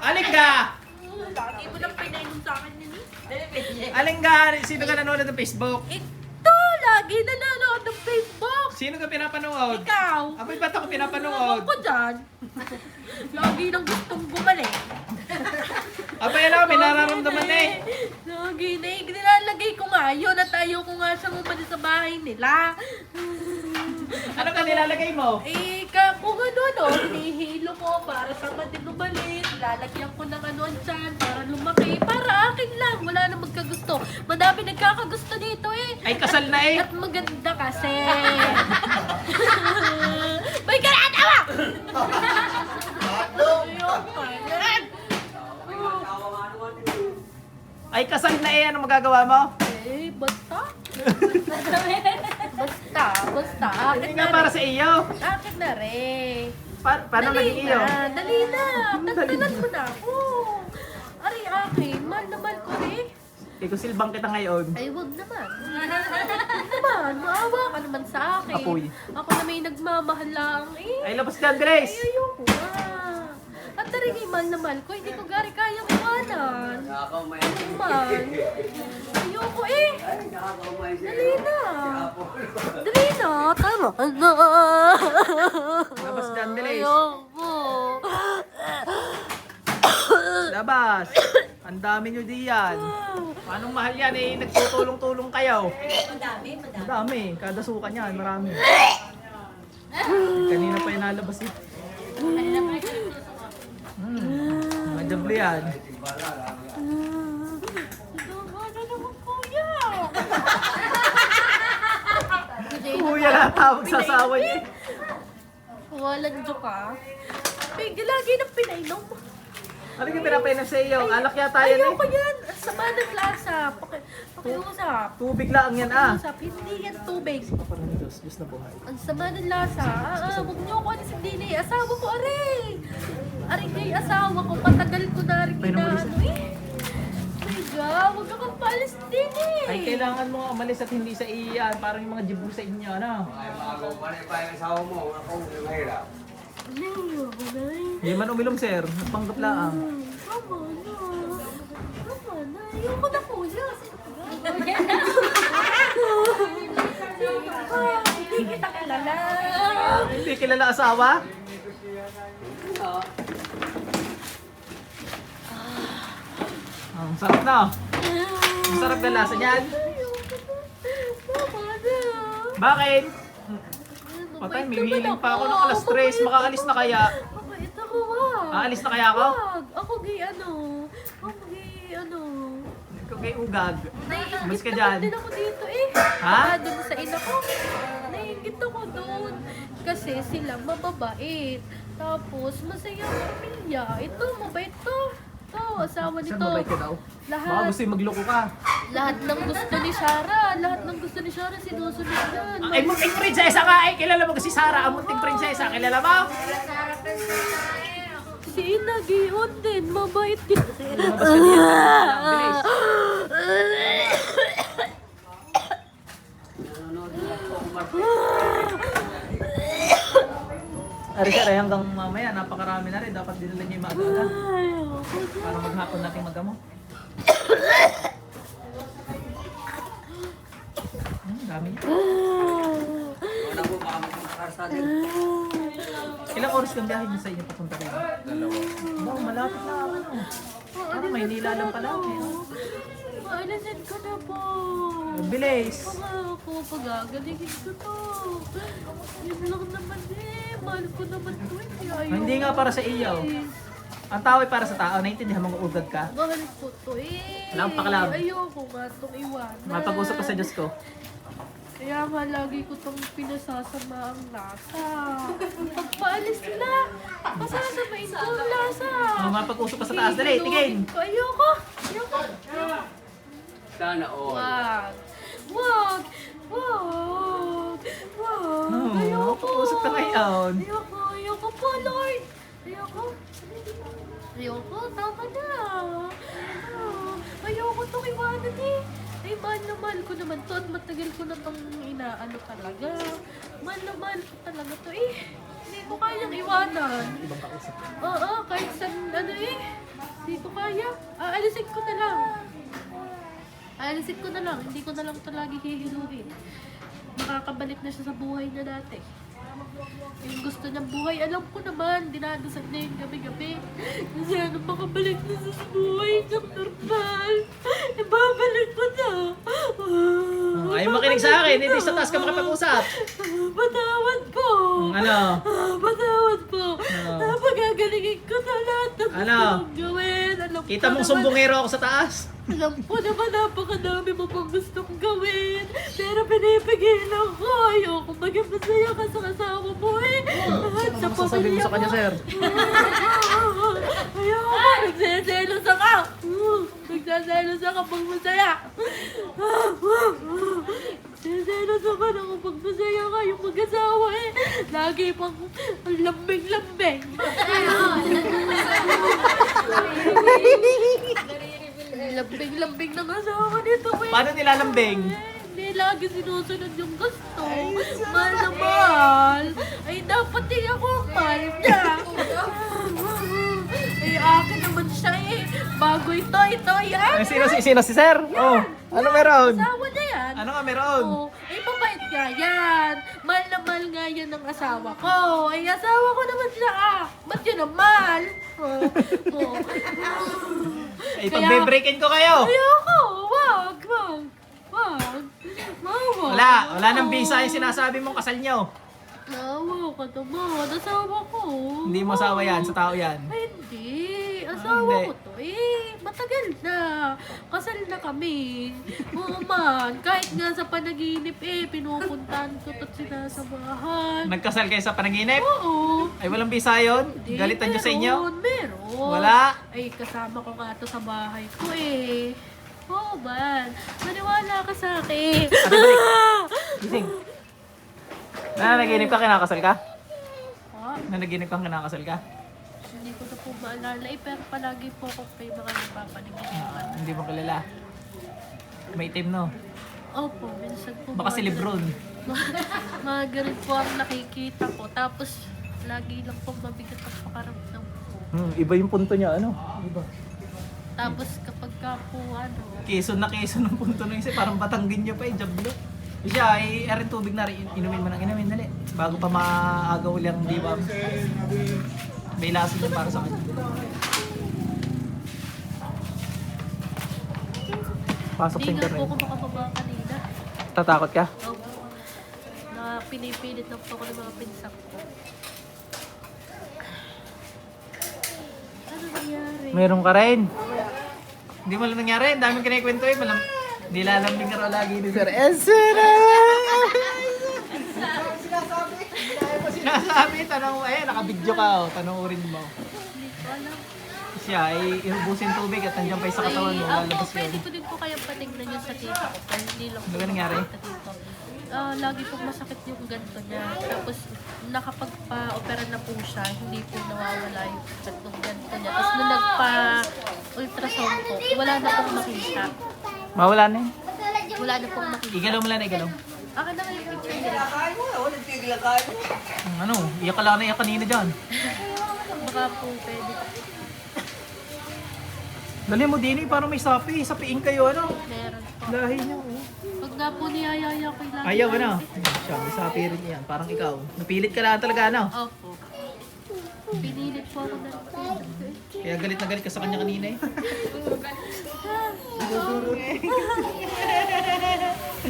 Alin ka? Lagi mo lang pinainom sa akin yun eh. Alin ka? Sino ka nanonood ng Facebook? Ito, lagi nanonood ng Facebook. Sino ka pinapanood? Ikaw. Abay, ba't ako pinapanood? Ako dyan. Lagi nang gustong bumalik. Abay, alam, may nararamdaman eh. Lagi na eh. Nilalagay ko nga yun at ayaw ko nga siyang umalis sa bahay nila. Ano ka nilalagay mo? Eh, kung ano, hinihilo ko para sa din umalis. Lalagyan ko ng ano dyan para lumaki. Para akin lang. Wala na magkagusto. Madami nagkakagusto dito eh. Ay, kasal na eh. At maganda kasi. May karatawa! Ay, kasal na eh. Ano magagawa mo? Eh, basta. Basta. Hindi nga para sa iyo. Akin na rin. Paano naging iyo? Dali na. Tagtagan mo na ako. Ari, akin. Mahal na mahal ko rin. Ikusilbang kita ngayon. Ay, wag naman. Wag naman. Maawa ka naman sa akin. Apoy. Ako na may nagmamahal lang eh. Ay, labas ka, Grace. Ay, ayoko nga. At taring mahal na mahal ko, hindi ko gari kayang iwanan. Man. Ayoko eh. Dali na. Dali na. Tama na. Labas ka, Grace. Ayoko. Labas. Ang dami nyo diyan. Anong mahal yan eh? Nagtutulong-tulong kayo. Madami. Kada suka niyan, marami. Kanina pa yung nalabas eh. Madablo yan. Ano naman kuya? Kuya na tawag sa asawa niya. Walang joke ka. Bigla lagi na pinainom. Ano yung pinapainom sa iyo? Alak yata yan Ayoko eh. yan. Ang sama ng lasa. Pakiusap. Tubig lang yan ah. Pakiusap. Hindi yan tubig. Parang Diyos na buhay. Ang sama ng lasa. Huwag niyo ako alisin din eh. Asawa ko, aray. Aray kay asawa ko. Patagal ko na rin Painom mo, ano eh. Tiga, huwag ka kang paalis din eh. Ay, kailangan mo umalis at hindi sa iyan. Parang yung mga jibu sa inyo, ano? Ay, mga kumpare pa yung asawa mo. Ako, mahirap. Ayoko na eh. Hindi man umilom, sir. Nagpanggap lang. Tama na. Tama na. Ayoko na kuya. Hindi kita kilala. Hindi kilala asawa? Ang sarap na. Ang sarap na lasa niyan. Tama na. Bakit? Mabait Patay, may naman hiling pa ako ng ako. alas 3. Makaalis na kaya? Mabait ako, wag. Aalis na kaya ako? Wag. Ako gay ano. Ako gay ano. Ikaw kay Ugag. Umalis ka Naiingit dyan. naman din ako dito eh. Ha? Doon sa ina ko. Naiingit ako doon. Kasi sila mababait. Tapos masaya ang pamilya. Ito, mabait to. Ito, asawa Sir, nito. mabait ka daw. Lahat. Baka gusto yung magloko ka. Lahat ng gusto ni Shara. Lahat ng gusto ni Shara sinusunod yan. Ay, munting prinsesa nga eh. Kilala mo kasi Sarah, ang munting prinsesa. Kilala mo? Si Inagion din. Mabait din. Lumabas ka dito. Bilis. Ari sir, ay hanggang mamaya, napakarami na rin. Dapat dinala niyo yung maaga. Para maghapon natin magamo. Dami. Wala mo, baka magkakasa din. Ilang oras kang biyahe niyo sa inyo papunta rin? Dalawa. Wow, malapit na ako. Ano? Parang Maynila lang pala. Maalasin ko na po. Bilis. Ako, pag-agalingin ko to. Yun lang naman eh. Mahal ko naman to eh. Ayaw. Hindi nga para sa iyo. Ang tao ay para sa tao. Naintindihan mo kung ugad ka? Mahal ko to eh. Wala akong pakialam. Ayoko nga itong iwanan. Mapag-usap ka sa Diyos ko. Kaya nga lagi ko itong pinasasama ang lasa. Pagpaalis nila, pasasamain ko ang lasa. Mapag-usap ka sa taas. Dali, tingin. Ayoko. Ayoko. Sana all. Wag. Wag. Wag. Wag. Oo, Ayoko. mapag-usap ka ngayon. Ayoko. Ayoko po, Lord. Ayoko. Ayoko. Tama na. Ayoko itong iwanan eh. Ay, mahal na mahal ko naman to at matagal ko na itong inaano talaga. Mahal na mahal ko talaga to eh. Hindi ko kayang iwanan. Ibang kausap. Oo, kahit saan ano eh. kaya. Aalisin ko na lang. Aalisin ko na lang. Hindi ko na lang ito lagi hihiluhin. Makakabalik na siya sa buhay na dati. Yung gusto niyang buhay, alam ko naman, dinadasal na yung gabi-gabi. Kasi ano, makabalik na siya sa buhay ng normal. Ibabalik ko na. Ayaw makinig sa akin, hindi sa taas ka makipag-usap. Patawad po. Ano? Patawad po. Napagagalingin ko na lahat ng gusto Ano? kong gawin. Alam ko Kita mong naman- sumbongero ako sa taas. Alam ko naman napakadami mo pang gustong gawin. Pero pinipigilan ko. Ayoko maging masaya ka sa kasama mo eh. At sa Ano sasabihin mo sa kanya, sir? Ayoko. Nagseselos ako. Nagseselos ako pag masaya. Nagseselos ako na kapag masaya ka yung mag-asawa eh. Lagi pang lambing-lambing. Lambing-lambing ng asawa nito eh. Paano nilalambing? Hindi lagi sinusunod yung gusto. Mahal na mahal. Ay, dapat din ako ang mahal niya. Ay, akin naman siya eh. Bago ito yan. Sino si sir? Oh, ano meron? Asawa niya yan. Ano nga meron? Oh, ay, mabait nga yan. Mahal na mahal nga yan ng asawa ko. Ay, asawa ko naman siya ah. Ba't yun ang mahal? Oh, oh. Eh, pagbe-breakin ko kayo. Ayoko. Wag. Wala nang visa yung sinasabi mong kasal nyo. Asawa ka naman. Asawa ko. Hindi mo asawa yan, sa tao yan. Ay, hindi. Asawa Hindi. ko to. Eh, matagal na. Kasal na kami. Oo man. Kahit nga sa panaginip eh, pinupuntahan ko to't sinasamahan. Nagkasal kayo sa panaginip? Oo. Ay, walang visa yun? Hindi, Galitan nyo sa inyo? Meron. Wala? Ay, kasama ko nga to sa bahay ko eh. Oo man. Maniwala ka sa akin. Ano ba? Gising. Nanaginip ka, kinakasal ka? Ah, Nanaginip kang kinakasal ka? hindi ko na po maalala eh, pero palagi po ako may mga napapanigin. Hindi mo kilala. May team, no? Opo, minsan po. Baka si Lebron. Mga ganun po ang nakikita ko. Tapos, lagi lang po mabigat ang pakaramdam ko. Iba yung punto niya, ano? Iba. Tapos, kapag ka po, Quezon na Quezon ang punto na isa. Parang Batanggin niya pa eh, jablo. Siya ay rin tubig na rin. Inumin mo ng inumin, dali. Bago pa maagaw ulit ang diba. May lason niya para sa kanya. Pasok sa hindi nga po internet. ako makababa kanina. Tatakot ka? Opo. Na pinipilit na po ako ng mga pinsak ko. Ano nangyari? Meron ka rin. Hindi mo lang nangyari. Ang daming kinikwento eh. Nilalambing ka raw lagi ni Sir Ezra. Sinasabi. Tanong mo. Eh, nakabidyo ka. Oh. Tanong mo. Hindi ko alam. Siya ay inubusin tubig at nandiyan pa yung sa katawan mo. Lalabas yun. Pwede ko din po kayang patignan yun sa tita ko. Pero hindi lang Ano ba nangyari? sa dito. Lagi pong masakit yung ganto niya. Tapos nakapagpa-opera na po siya, hindi po nawawala yung gantong ganto niya. Tapos nung nagpa-ultrasound po, wala na pong makita. Mawala na eh. Wala na pong makita. Igalaw mo lang na igalaw. Akin na nga yung picture niya. Ano, iyak ka lang na iyak kanina dyan. Baka po pwede. Dali mo din eh, parang may sapi. Sapiin kayo ano. Meron po. Lahi niyo. Oh. Pag nga po niyayaya ko lang. Ayaw ano. Siya, may sapi rin yan. Parang ikaw. Napilit ka lang talaga ano. Opo. Pinilit po ako ng Kaya galit na galit ka sa kanya kanina eh.